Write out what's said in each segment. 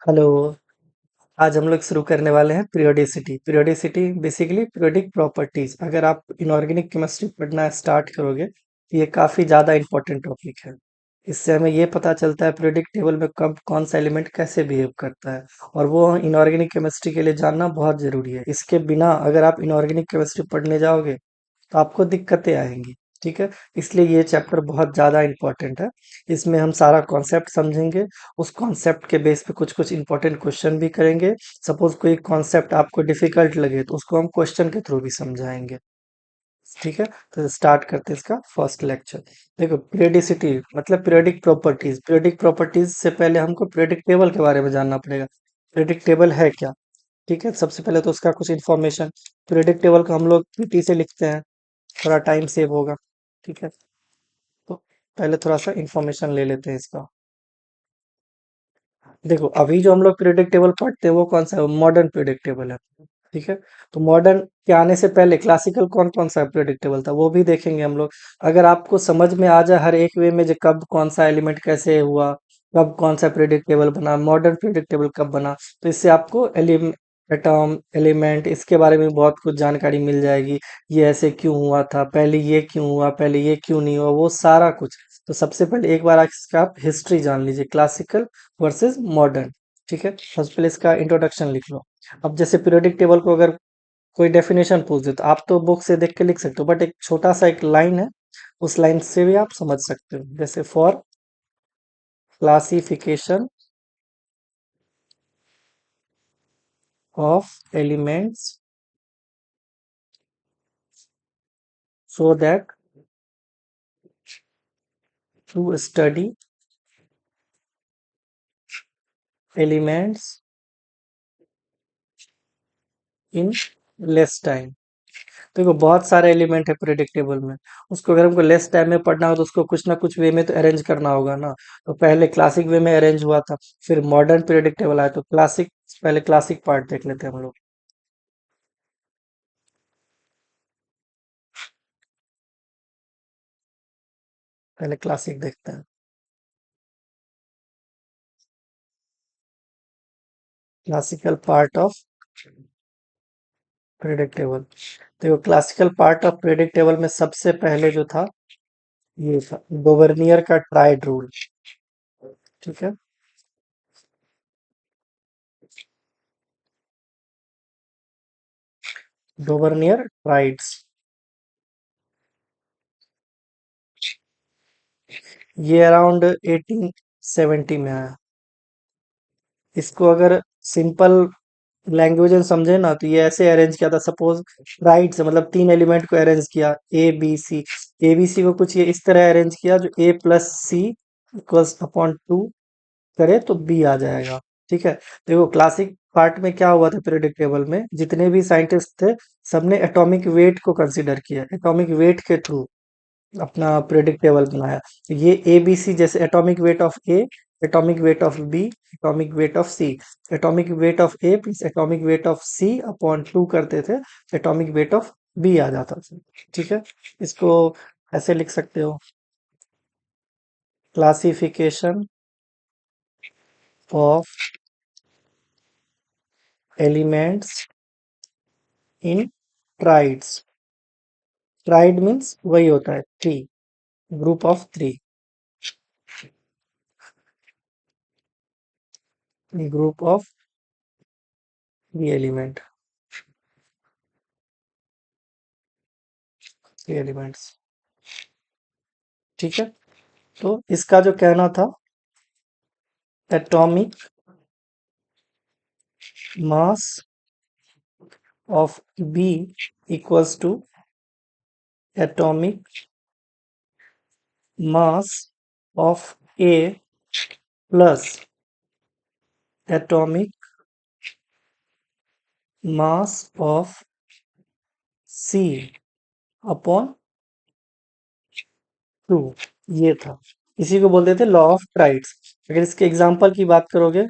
Hello. आज हम लोग शुरू करने वाले हैं periodicity. Periodicity basically periodic properties. अगर आप इनऑर्गेनिक केमिस्ट्री पढ़ना स्टार्ट करोगे तो ये काफ़ी ज़्यादा इंपॉर्टेंट टॉपिक है। इससे हमें ये पता चलता है पीरियोडिक टेबल में कब कौन सा एलिमेंट कैसे बिहेव करता है, और वो इनऑर्गेनिक केमिस्ट्री के लिए जानना बहुत ज़रूरी है। इसके बिना अगर आप इनऑर्गेनिक केमिस्ट्री पढ़ने जाओगे तो आपको दिक्कतें आएंगी। ठीक है, इसलिए ये चैप्टर बहुत ज़्यादा इंपॉर्टेंट है। इसमें हम सारा कॉन्सेप्ट समझेंगे, उस कॉन्सेप्ट के बेस पे कुछ कुछ इंपॉर्टेंट क्वेश्चन भी करेंगे। सपोज कोई कॉन्सेप्ट आपको डिफिकल्ट लगे तो उसको हम क्वेश्चन के थ्रू भी समझाएंगे। ठीक है, तो स्टार्ट करते हैं इसका फर्स्ट लेक्चर। देखो, पीरियडिसिटी मतलब पीरियडिक प्रॉपर्टीज। पीरियडिक प्रॉपर्टीज से पहले हमको पीरियडिक टेबल के बारे में जानना पड़ेगा। पीरियडिक टेबल है क्या? ठीक है, सबसे पहले तो उसका कुछ इन्फॉर्मेशन। पीरियडिक टेबल को हम लोग पीटी से लिखते हैं, थोड़ा टाइम सेव होगा। ठीक है, तो पहले थोड़ा सा इन्फॉर्मेशन ले लेते हैं इसका। देखो, अभी जो हम लोग पीरियडिक टेबल पढ़ते हैं वो कौन सा है? मॉडर्न पीरियडिक टेबल है। ठीक है, तो मॉडर्न के आने से पहले क्लासिकल कौन कौन सा पीरियडिक टेबल था वो भी देखेंगे हम लोग। अगर आपको समझ में आ जाए हर एक वे में जो कब कौन सा एलिमेंट कैसे हुआ, कब कौन सा पीरियडिक टेबल बना, मॉडर्न पीरियडिक टेबल कब बना, तो इससे आपको एटॉम एलिमेंट इसके बारे में बहुत कुछ जानकारी मिल जाएगी। ये ऐसे क्यों हुआ था, पहले ये क्यों हुआ, पहले ये क्यों नहीं हुआ, वो सारा कुछ। तो सबसे पहले एक बार इसका आप हिस्ट्री जान लीजिए, क्लासिकल वर्सेस मॉडर्न। ठीक है, सबसे पहले इसका इंट्रोडक्शन लिख लो। अब जैसे पीरियोडिक टेबल को अगर कोई डेफिनेशन पूछ दे तो आप तो बुक से देख के लिख सकते हो, बट एक छोटा सा एक लाइन है, उस लाइन से भी आप समझ सकते हो। जैसे for classification of elements so that to study elements in less time. देखो, बहुत सारे एलिमेंट है प्रेडिक्टेबल में। उसको अगर हमको लेस टाइम में पढ़ना हो तो उसको कुछ ना कुछ वे में तो अरेंज करना होगा ना। तो पहले क्लासिक वे में अरेंज हुआ था, फिर मॉडर्न प्रेडिक्टेबल आया, तो क्लासिक, पहले क्लासिक पार्ट देख लेते हैं हम लोग। पहले क्लासिक देखते हैं। Classical part of predictable. देखो, क्लासिकल पार्ट ऑफ प्रेडिक्टेबल में सबसे पहले जो था ये था डोवर्नियर का ट्राइड रूल। ठीक है, डोवर्नियर ट्राइड्स, ये अराउंड 1870 में आया। इसको अगर सिंपल लैंग्वेज में समझे ना तो ये ऐसे अरेंज किया था। सपोज राइट से मतलब तीन एलिमेंट को अरेंज किया, ए बी सी। ए बी सी को कुछ ये इस तरह अरेंज किया जो ए प्लस सी इक्वल्स अपॉन टू करे तो बी आ जाएगा। ठीक है, देखो क्लासिक पार्ट में क्या हुआ था, पीरियोडिक टेबल में जितने भी साइंटिस्ट थे सबने एटॉमिक वेट को कंसीडर किया, एटॉमिक वेट के थ्रू अपना प्रेडिक्टेबल बनाया। तो ये ए बी सी, जैसे atomic weight of A, atomic weight of B, atomic weight of C, atomic weight of A plus atomic weight of C upon two करते थे, atomic weight of B आ जाता था। ठीक है, इसको ऐसे लिख सकते हो, classification of elements in triads. Triad means वही होता है three, group of three, group of three element, three elements. ठीक है, तो इसका जो कहना था, atomic mass of B equals to atomic mass of A plus atomic mass of C upon two. ये था, इसी को बोलते थे लॉ ऑफ ट्राइड्स। अगर इसके एग्जांपल की बात करोगे,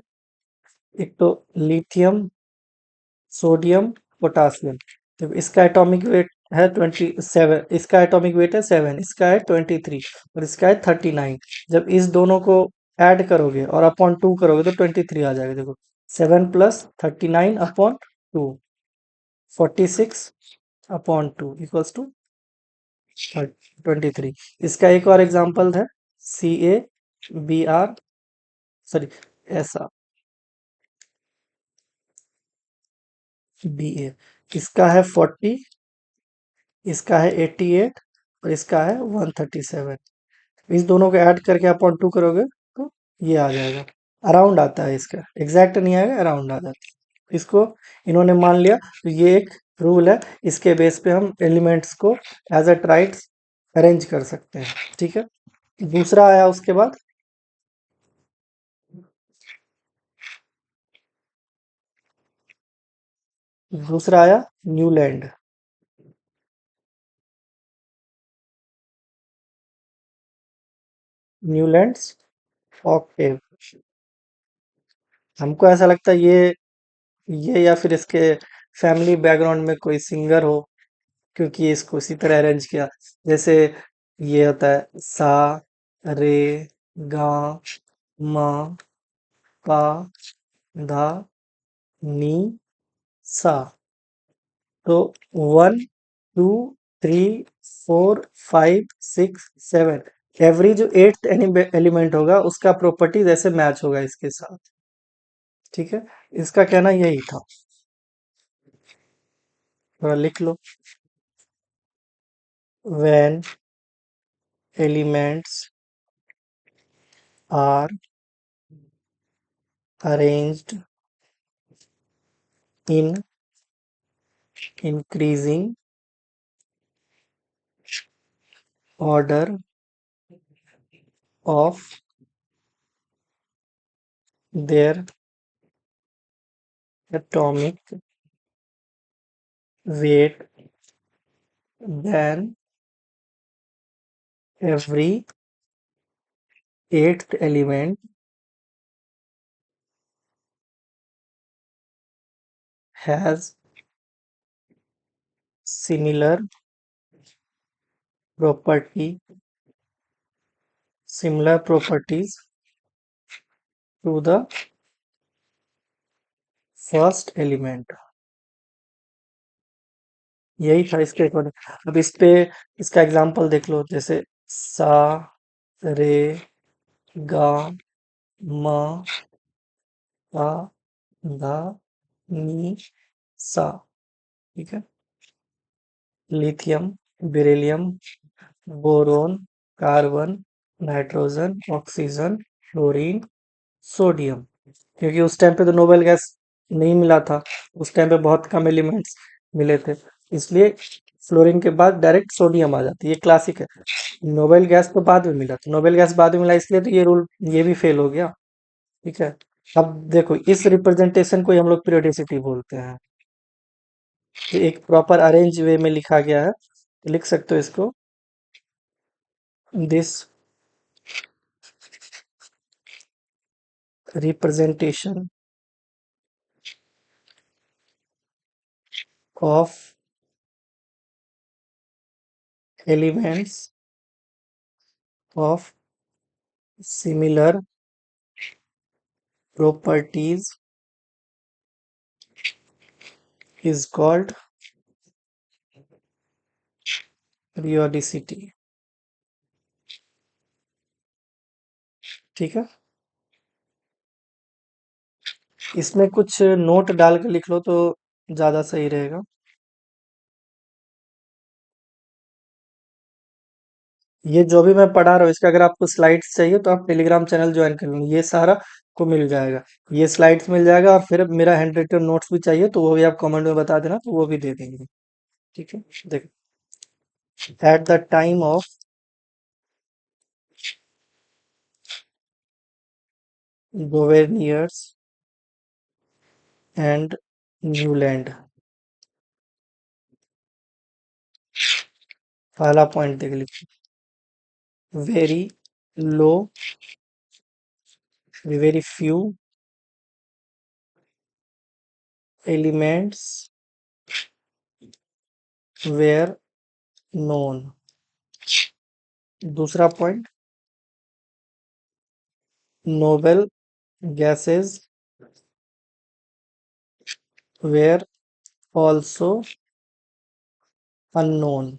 एक तो लिथियम, सोडियम, पोटासियम। तो इसका एटॉमिक वेट है 27, इसका एटॉमिक वेट है 7, इसका है 23 और इसका है 39। जब इस दोनों को ऐड करोगे और अपॉन 2 करोगे तो 23 आ जाएगा। देखो 7 प्लस 39 अपॉन 2, 46 अपॉन 2 इक्वल्स टू 23। इसका एक और एग्जांपल है, CABR, सॉरी, SRBA। इसका है 40, इसका है 88 और इसका है 137। इस दोनों को ऐड करके अपॉन 2 करोगे तो ये आ जाएगा। अराउंड आता है, इसका एग्जैक्ट नहीं आएगा, अराउंड आ जाता है। इसको इन्होंने मान लिया, तो ये एक रूल है, इसके बेस पे हम एलिमेंट्स को एज अ ट्राइट्स अरेंज कर सकते हैं। ठीक है, दूसरा आया उसके बाद, दूसरा आया न्यूलैंड। Newlands Octave. हमको ऐसा लगता है ये या फिर इसके फैमिली बैकग्राउंड में कोई सिंगर हो, क्योंकि ये इसको इसी तरह अरेंज किया। जैसे ये होता है सा, रे, गा, मा, पा, धा, नी, सा। तो 1 2 3 4 5 6 7, एवरी जो एट्थ एलिमेंट होगा उसका प्रॉपर्टीज ऐसे मैच होगा इसके साथ। ठीक है, इसका कहना यही था, थोड़ा लिख लो। when elements are arranged in increasing order of their atomic weight, then every eighth element has similar property similar properties to the first element। यही था इसके अकॉर्डिंग। अब इस पे इसका एग्जांपल देख लो, जैसे सा, रे, गा, मा, पा, धा, नी, सा। ठीक है, lithium, beryllium, boron, carbon, nitrogen, oxygen, fluorine, sodium. क्योंकि उस टाइम पे तो नोबेल गैस नहीं मिला था, उस टाइम पे बहुत कम एलिमेंट्स मिले थे, इसलिए फ्लोरीन के बाद डायरेक्ट सोडियम आ जाती है। ये क्लासिक है। नोबेल गैस तो बाद में मिला, तो नोबेल गैस बाद में मिला इसलिए तो ये रूल ये भी फेल हो गया। ठीक है, अब देखो इस रिप्रेजेंटेशन को ही हम लोग पीरियोडिसिटी बोलते हैं। तो एक प्रॉपर अरेंज वे में लिखा गया है, तो लिख सकते हो इसको, this representation of elements of similar properties is called periodicity। ठीक है, इसमें कुछ नोट डाल के लिख लो तो ज्यादा सही रहेगा। ये जो भी मैं पढ़ा रहा हूँ इसका अगर आपको स्लाइड्स चाहिए तो आप टेलीग्राम चैनल ज्वाइन कर लो, ये सारा को मिल जाएगा, ये स्लाइड्स मिल जाएगा। और फिर मेरा हैंड रिटन नोट्स भी चाहिए तो वो भी आप कमेंट में बता देना, तो वो भी दे देंगे। ठीक है, देखो, at the time of Dobereiner's and Newland, पहला पॉइंट देख लीजिए, very low, very few elements were known। दूसरा point, noble gases were also unknown.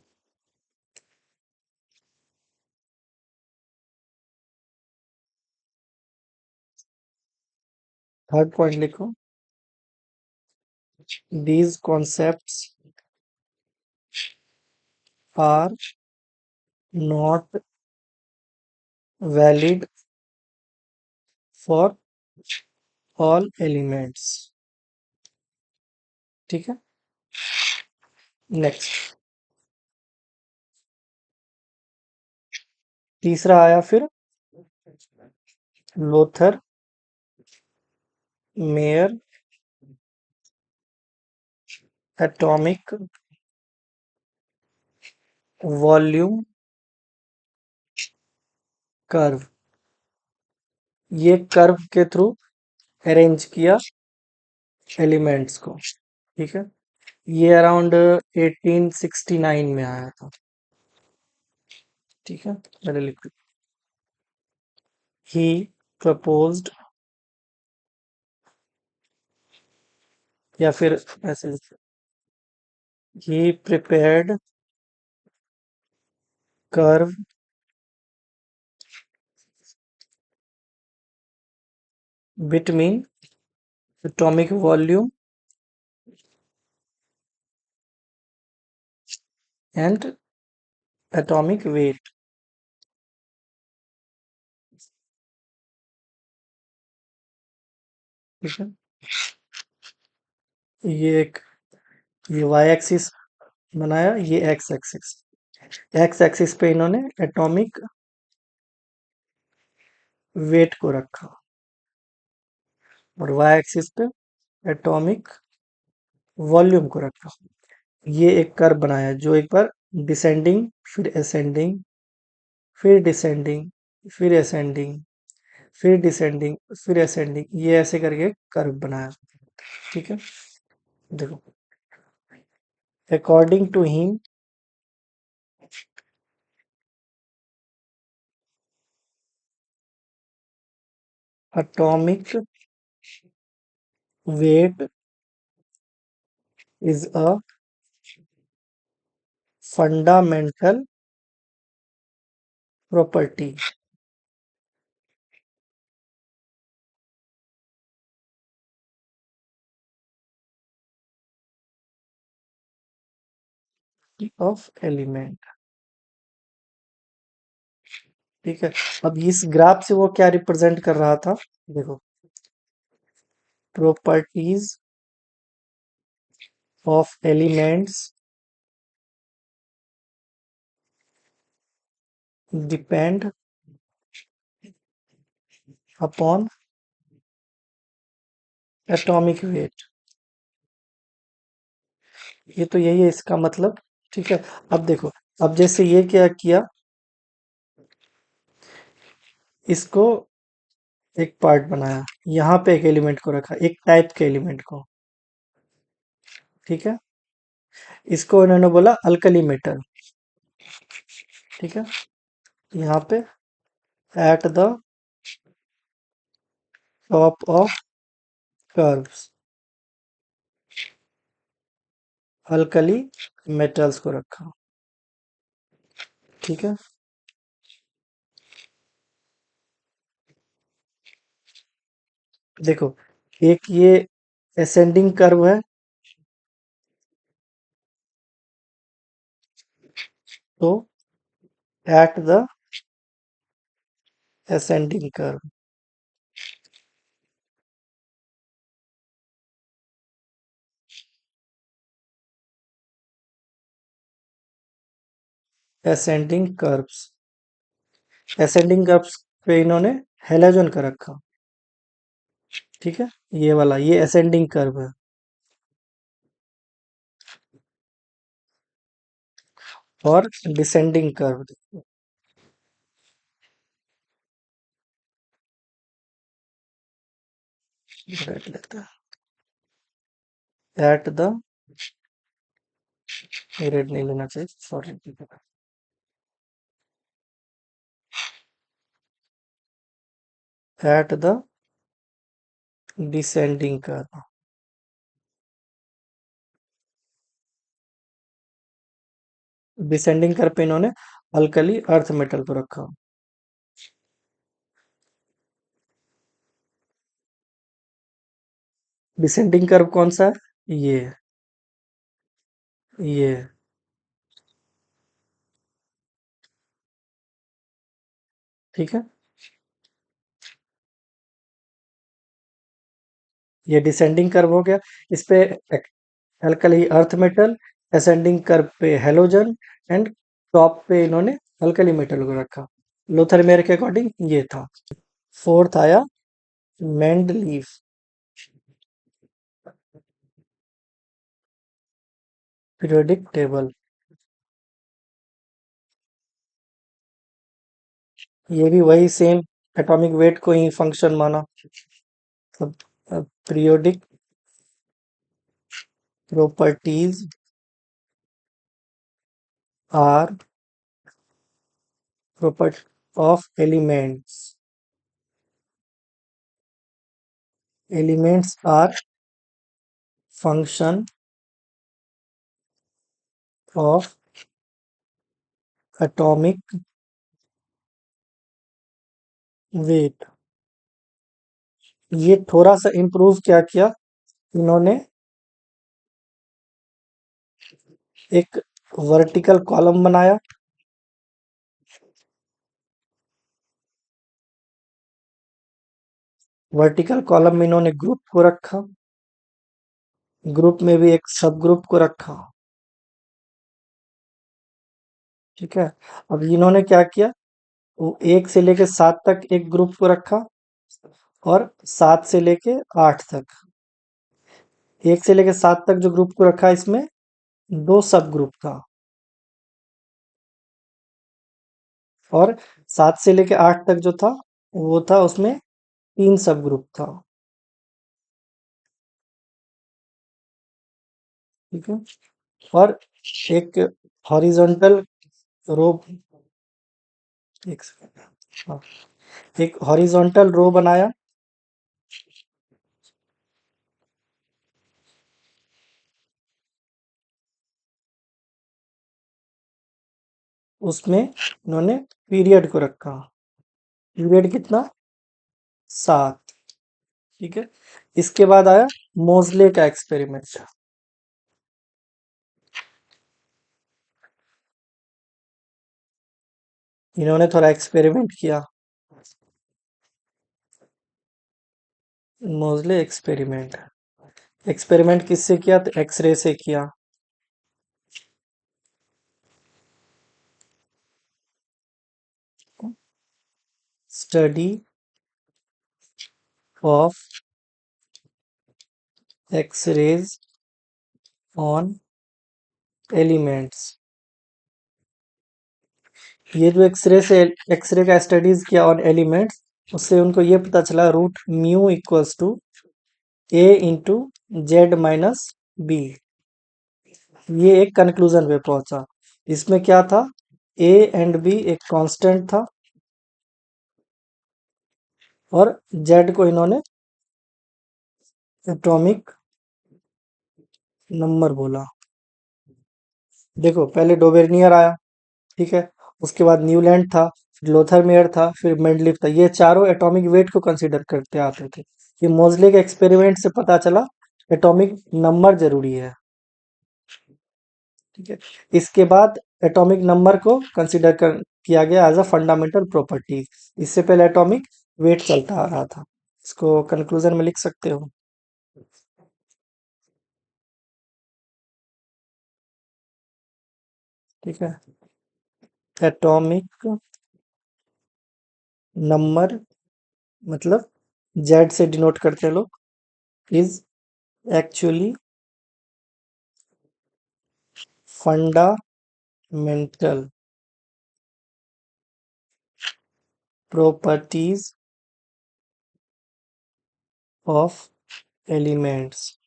Third point लिखो, these concepts are not valid for all elements. ठीक है, next तीसरा आया फिर Lothar Meyer atomic volume curve, ये कर्व के थ्रू अरेंज किया एलिमेंट्स को। ठीक है, ये अराउंड 1869 में आया था। ठीक है, मैंने लिख दिया। ही प्रपोज्ड, या फिर ऐसे लिख, he prepared curve between atomic volume and atomic weight. ठीक है, ये एक, ये वाई एक्सिस बनाया, ये एक्स एक्सिस, एक्स एक्सिस पे इन्होंने एटॉमिक वेट को रखा और वाई एक्सिस पे एटॉमिक वॉल्यूम को रखा। ये एक कर्व बनाया जो एक बार डिसेंडिंग, फिर असेंडिंग, फिर डिसेंडिंग, फिर असेंडिंग, फिर डिसेंडिंग, फिर असेंडिंग, ये ऐसे करके कर्व बनाया। ठीक है, देखो, according to him atomic weight is a fundamental property of element। ठीक है, अब इस ग्राफ से वो क्या रिप्रेजेंट कर रहा था, देखो, properties of elements depend upon atomic weight. ये तो यही है इसका मतलब। ठीक है, अब देखो, अब जैसे ये क्या किया, इसको एक पार्ट बनाया, यहाँ पे एक एलिमेंट को रखा, एक टाइप के एलिमेंट को। ठीक है, इसको इन्होंने बोला अल्कली मेटल। ठीक है, यहाँ पे at the top of curves alkali metals को रखा। ठीक है, देखो, एक ये असेंडिंग कर्व है, तो at the ascending curve ascending curves, ascending curves पे इन्होंने हेलोजन का रखा। ठीक है, ये वाला, ये असेंडिंग कर्व है, और डिसेंडिंग कर्व रेड लगता है, एट द, रेड नहीं लेना चाहिए, sorry, at the descending curve. Descending curve पे इन्होंने अल्कली अर्थ मेटल को रखा। डिसेंडिंग कर्व कौन सा है? ये ठीक है। ये डिसेंडिंग कर्व हो गया। इस पे alkali earth metal, ascending curve पे हेलोजन, एंड टॉप पे इन्होंने अल्कली मेटल को रखा। लोथर मेयर के अकॉर्डिंग ये था। फोर्थ आया मेंडलीफ। पीरियोडिक टेबल, ये भी वही सेम एटॉमिक वेट को ही फंक्शन माना। अब periodic properties are property of elements. Elements are function of atomic weight। ये थोड़ा सा इम्प्रूव क्या किया इन्होंने, एक वर्टिकल कॉलम बनाया। वर्टिकल कॉलम में इन्होंने ग्रुप को रखा, ग्रुप में भी एक सब ग्रुप को रखा। ठीक है। अब इन्होंने क्या किया, वो 1 से लेके 7 तक एक ग्रुप को रखा, और 7 से लेके 8 तक। 1 से लेके 7 तक जो ग्रुप को रखा, इसमें 2 सब ग्रुप था। और 7 से लेके 8 तक जो था, वो था उसमें 3 सब ग्रुप था। ठीक है। और एक हॉरिजॉन्टल रो, एक सेकंड, हाँ, एक हॉरिजॉन्टल रो बनाया। उसमें इन्होंने पीरियड को रखा। पीरियड कितना? 7। ठीक है। इसके बाद आया मोजले का एक्सपेरिमेंट। इन्होंने थोड़ा एक्सपेरिमेंट किया। मोजले एक्सपेरिमेंट, एक्सपेरिमेंट किससे किया? तो एक्सरे से किया। Study of X rays on elements. ये जो एक्सरे का स्टडीज किया ऑन एलिमेंट्स, उससे उनको ये पता चला root mu equals to A into Z minus B. ये एक कंक्लूजन पे पहुंचा। इसमें क्या था, ए एंड बी एक कांस्टेंट था, और जेड को इन्होंने एटॉमिक नंबर बोला। देखो, पहले डोवेर्नियर आया, ठीक है, उसके बाद न्यूलैंड था, फिर लोथर मेयर था, फिर मेंडलिफ था। ये चारों एटॉमिक वेट को कंसीडर करते आते थे। ये मोजले के एक्सपेरिमेंट से पता चला एटॉमिक नंबर जरूरी है। ठीक है। इसके बाद एटॉमिक नंबर को कंसीडर किया गया एज अ फंडामेंटल प्रॉपर्टी। इससे पहले एटॉमिक वेट चलता आ रहा था। इसको कंक्लूजन में लिख सकते हो। ठीक है। एटॉमिक नंबर, मतलब जेड से डिनोट करते हैं लोग, is actually fundamental properties of elements,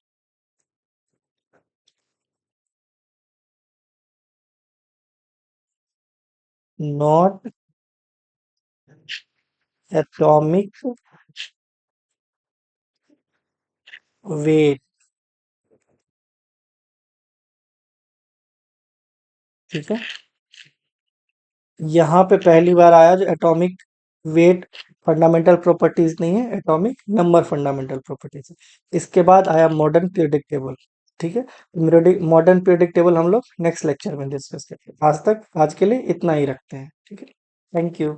not atomic weight, ठीक है। यहाँ पे पहली बार आया जो एटॉमिक वेट फंडामेंटल प्रॉपर्टीज नहीं है, एटॉमिक नंबर फंडामेंटल प्रॉपर्टीज है। इसके बाद आया मॉडर्न पीरियोडिक टेबल, ठीक है। मॉडर्न पीरियोडिक टेबल हम लोग नेक्स्ट लेक्चर में डिस्कस करेंगे। आज के लिए इतना ही रखते हैं, ठीक है। Thank you.